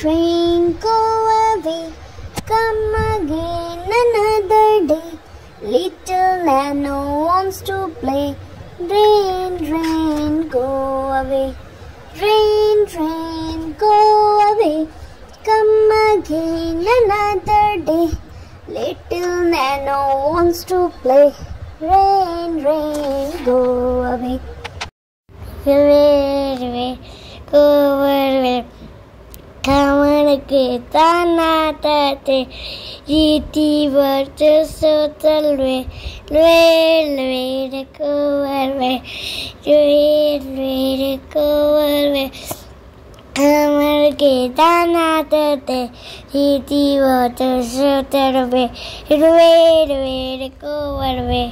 rain, go away. Come again another day. Little Nano wants to play. Rain, rain, go away. Rain, rain, go away. Come again another day. Little Nano wants to play. Rain, rain, go away. Away, go away. Come again another day. E3world so way. Way, go away. Way, go away. Come again another day. E3world so way. Way, go away.